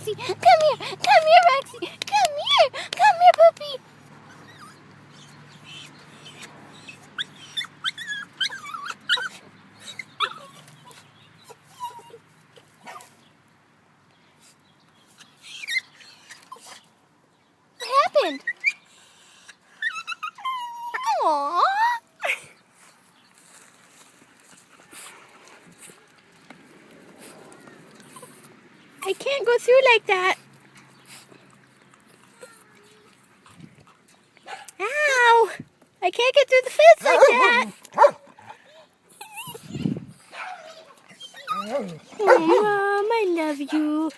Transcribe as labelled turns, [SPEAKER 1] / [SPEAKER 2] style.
[SPEAKER 1] Roxy. Come here. Come here, Roxy. Come here. Come here, puppy. What happened? Aww. I can't go through like that. Ow! I can't get through the fence like that. Oh, Mom, I love you.